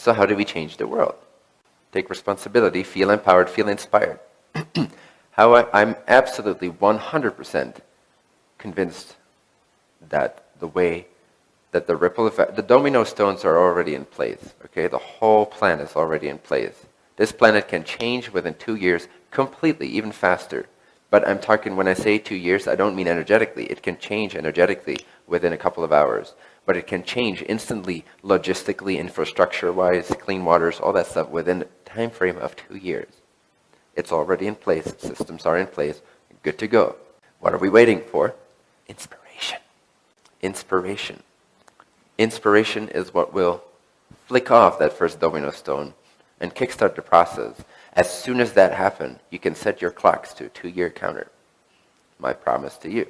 So how do we change the world? Take responsibility, feel empowered, feel inspired. I'm absolutely 100% convinced that the way that the ripple effect, the domino stones are already in place, okay? The whole plan is already in place. This planet can change within 2 years completely, even faster. But I'm talking, when I say 2 years, I don't mean energetically. It can change energetically within a couple of hours. But it can change instantly, logistically, infrastructure-wise, clean waters, all that stuff within a time frame of 2 years. It's already in place. Systems are in place. Good to go. What are we waiting for? Inspiration. Inspiration. Inspiration is what will flick off that first domino stone and kickstart the process. As soon as that happens, you can set your clocks to a 2-year counter. My promise to you.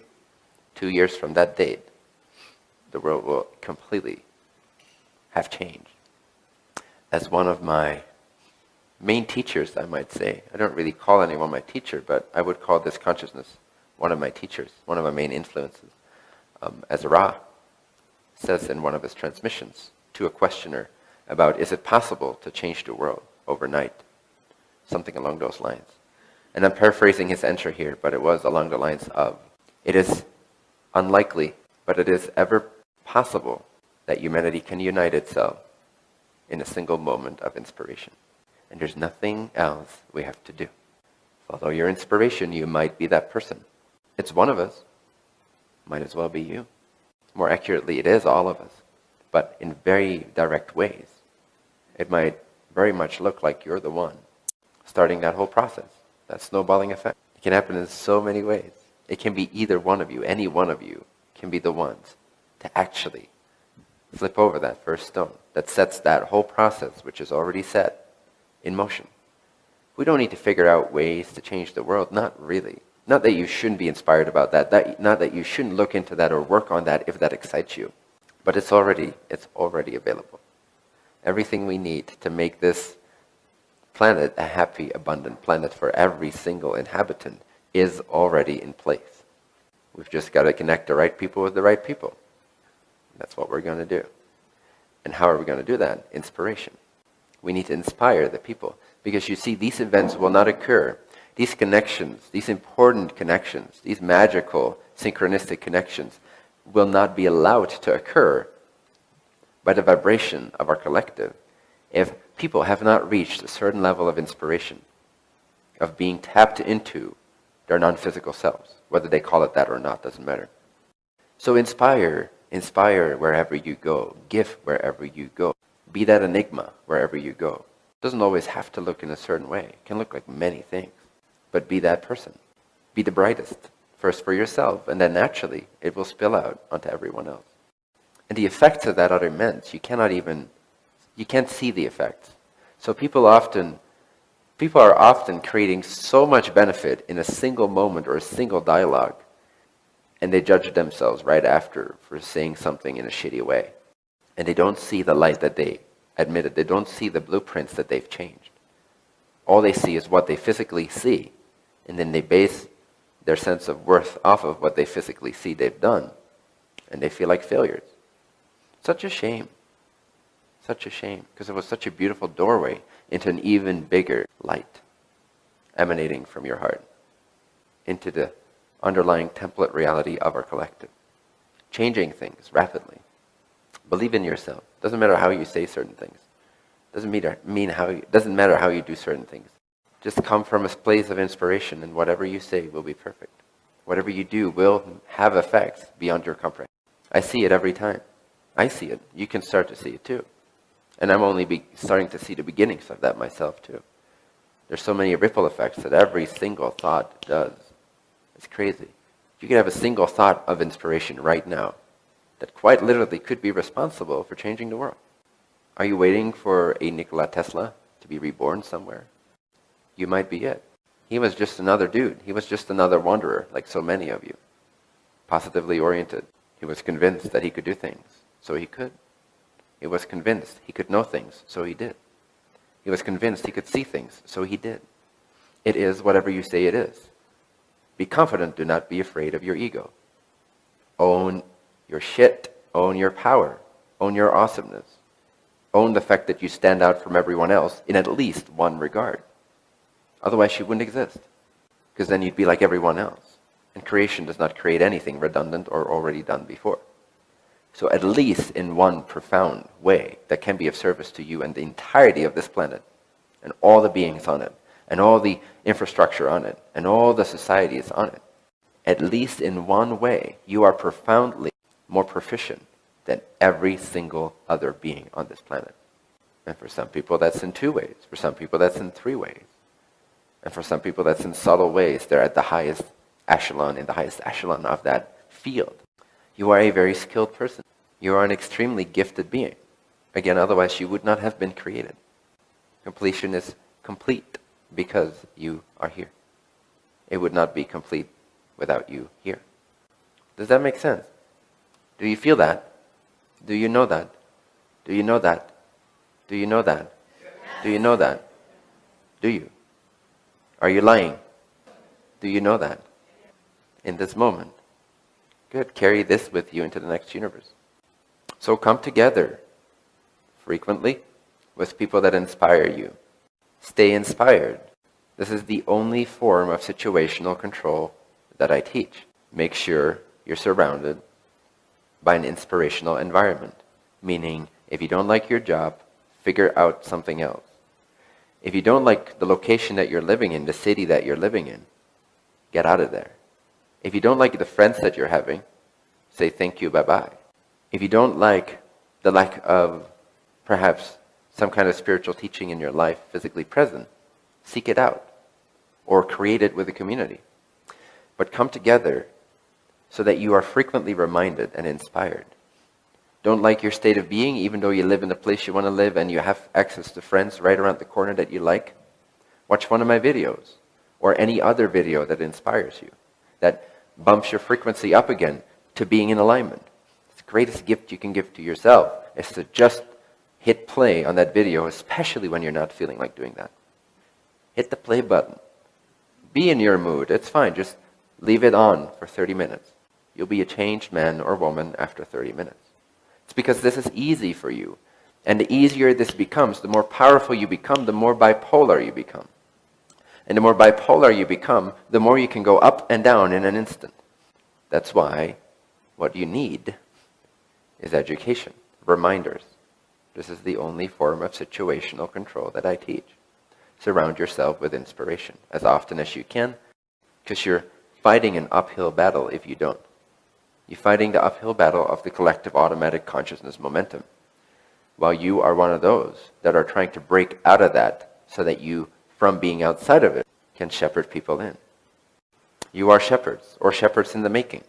2 years from that date, the world will completely have changed. As one of my main teachers, I might say, I don't really call anyone my teacher, but I would call this consciousness one of my teachers, one of my main influences. As Ra says in one of his transmissions to a questioner about, is it possible to change the world overnight? Something along those lines. And I'm paraphrasing his answer here, but it was along the lines of, it is unlikely, but it is ever possible that humanity can unite itself in a single moment of inspiration. And there's nothing else we have to do. Follow your inspiration, you might be that person. It's one of us. Might as well be you. More accurately, it is all of us, but in very direct ways. It might very much look like you're the one starting that whole process, that snowballing effect. It can happen in so many ways. It can be either one of you, any one of you can be the ones to actually flip over that first stone that sets that whole process, which is already set, in motion. We don't need to figure out ways to change the world, not really. Not that you shouldn't be inspired about that, not that you shouldn't look into that or work on that if that excites you. But it's already available. Everything we need to make this planet a happy, abundant planet for every single inhabitant is already in place. We've just got to connect the right people with the right people. That's what we're going to do. And how are we going to do that? Inspiration. We need to inspire the people. Because you see, these events will not occur. These connections, these important connections, these magical, synchronistic connections will not be allowed to occur by the vibration of our collective if people have not reached a certain level of inspiration, of being tapped into their non-physical selves. Whether they call it that or not doesn't matter. So inspire wherever you go. Give wherever you go. Be that enigma wherever you go. It doesn't always have to look in a certain way. It can look like many things. But be that person. Be the brightest. First for yourself, and then naturally it will spill out onto everyone else. And the effects of that are immense. You can't see the effects. So people are often creating so much benefit in a single moment or a single dialogue, and they judge themselves right after for saying something in a shitty way. And they don't see the light that they admitted. They don't see the blueprints that they've changed. All they see is what they physically see, and then they base their sense of worth off of what they physically see they've done, and they feel like failures. Such a shame. Such a shame, because it was such a beautiful doorway into an even bigger light emanating from your heart, into the underlying template reality of our collective. Changing things rapidly. Believe in yourself. Doesn't matter how you say certain things. Doesn't matter how you do certain things. Just come from a place of inspiration, and whatever you say will be perfect. Whatever you do will have effects beyond your comprehension. I see it every time. I see it. You can start to see it too. And I'm only starting to see the beginnings of that myself too. There's so many ripple effects that every single thought does. It's crazy. You can have a single thought of inspiration right now that quite literally could be responsible for changing the world. Are you waiting for a Nikola Tesla to be reborn somewhere? You might be it. He was just another dude. He was just another wanderer, like so many of you. Positively oriented. He was convinced that he could do things, so he could. He was convinced he could know things, so he did. He was convinced he could see things, so he did. It is whatever you say it is. Be confident, do not be afraid of your ego. Own your shit, own your power, own your awesomeness. own the fact that you stand out from everyone else in at least one regard. Otherwise, you wouldn't exist, because then you'd be like everyone else. And creation does not create anything redundant or already done before. So at least in one profound way that can be of service to you and the entirety of this planet, and all the beings on it, and all the infrastructure on it, and all the societies on it, at least in one way, you are profoundly more proficient than every single other being on this planet. And for some people, that's in 2 ways. For some people, that's in 3 ways. And for some people, that's in subtle ways. They're at the highest echelon, in the highest echelon of that field. You are a very skilled person. You are an extremely gifted being. Again, otherwise you would not have been created. Completion is complete because you are here. It would not be complete without you here. Does that make sense? Do you feel that? Do you know that? Do you know that? Do you know that? Do you know that? Do you? Are you lying? Do you know that? In this moment. Good. Carry this with you into the next universe. So come together frequently with people that inspire you. Stay inspired. This is the only form of situational control that I teach. Make sure you're surrounded by an inspirational environment. Meaning, if you don't like your job, figure out something else. If you don't like the location that you're living in, the city that you're living in, get out of there. If you don't like the friends that you're having, say thank you, bye-bye. If you don't like the lack of perhaps some kind of spiritual teaching in your life physically present, seek it out or create it with a community. But come together so that you are frequently reminded and inspired. Don't like your state of being, even though you live in the place you want to live and you have access to friends right around the corner that you like? Watch one of my videos or any other video that inspires you, that bumps your frequency up again to being in alignment. It's the greatest gift you can give to yourself is to just hit play on that video, especially when you're not feeling like doing that. Hit the play button. Be in your mood. It's fine. Just leave it on for 30 minutes. You'll be a changed man or woman after 30 minutes. It's because this is easy for you. And the easier this becomes, the more powerful you become, the more bipolar you become. And the more bipolar you become, the more you can go up and down in an instant. That's why what you need is education, reminders. This is the only form of situational control that I teach. Surround yourself with inspiration as often as you can, because you're fighting an uphill battle if you don't. You're fighting the uphill battle of the collective automatic consciousness momentum, while you are one of those that are trying to break out of that so that you, from being outside of it, can shepherd people in. You are shepherds, or shepherds in the making.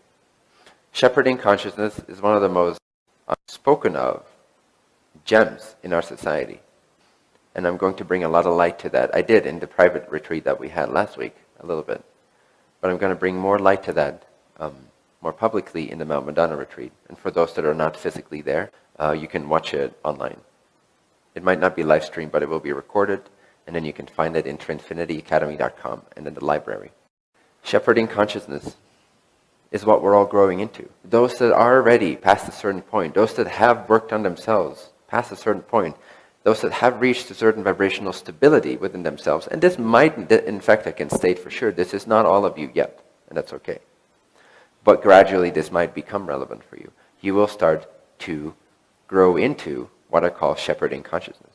Shepherding consciousness is one of the most unspoken of gems in our society. And I'm going to bring a lot of light to that. I did in the private retreat that we had last week, a little bit. But I'm going to bring more light to that more publicly in the Mount Madonna retreat. And for those that are not physically there, you can watch it online. It might not be live streamed, but it will be recorded. And then you can find it in trinfinityacademy.com and in the library. Shepherding consciousness is what we're all growing into. Those that are already past a certain point, those that have worked on themselves past a certain point, those that have reached a certain vibrational stability within themselves, and this might, in fact, I can state for sure, this is not all of you yet, and that's okay. But gradually this might become relevant for you. You will start to grow into what I call shepherding consciousness.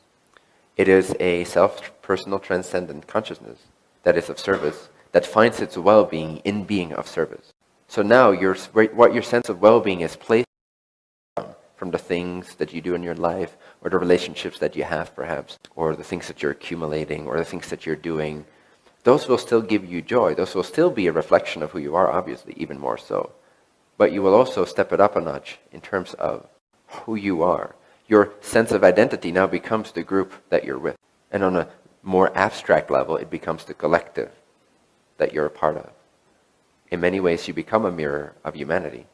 It is a self-personal transcendent consciousness that is of service, that finds its well-being in being of service. So now what your sense of well-being is placed from the things that you do in your life, or the relationships that you have perhaps, or the things that you're accumulating, or the things that you're doing, those will still give you joy. Those will still be a reflection of who you are, obviously, even more so. But you will also step it up a notch in terms of who you are. Your sense of identity now becomes the group that you're with. And on a more abstract level, it becomes the collective that you're a part of. In many ways, you become a mirror of humanity.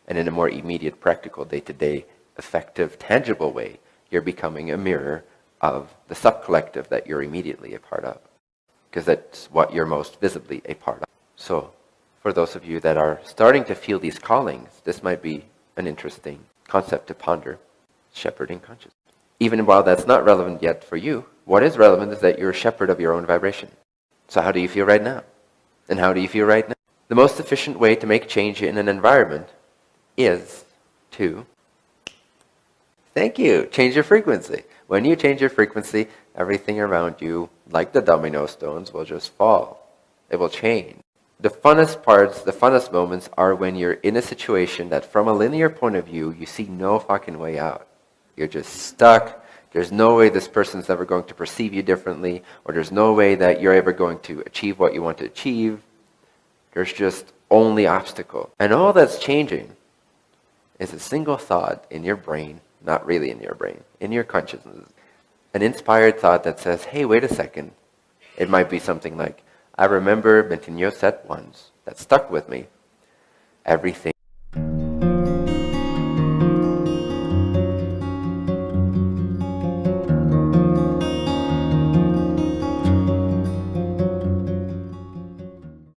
And in a more immediate, practical, day-to-day, effective, tangible way, you're becoming a mirror of the sub-collective that you're immediately a part of. Because that's what you're most visibly a part of. So, for those of you that are starting to feel these callings, this might be an interesting concept to ponder. Shepherding consciousness. Even while that's not relevant yet for you, what is relevant is that you're a shepherd of your own vibration. So how do you feel right now? And how do you feel right now? The most efficient way to make change in an environment is to, thank you, change your frequency. When you change your frequency, everything around you, like the domino stones, will just fall. It will change. The funnest parts, the funnest moments are when you're in a situation that from a linear point of view, you see no fucking way out. You're just stuck. There's no way this person's ever going to perceive you differently, or there's no way that you're ever going to achieve what you want to achieve. There's just only obstacle. And all that's changing is a single thought in your brain, not really in your brain, in your consciousness. An inspired thought that says, hey, wait a second. It might be something like, I remember Bentinho said once, that stuck with me, everything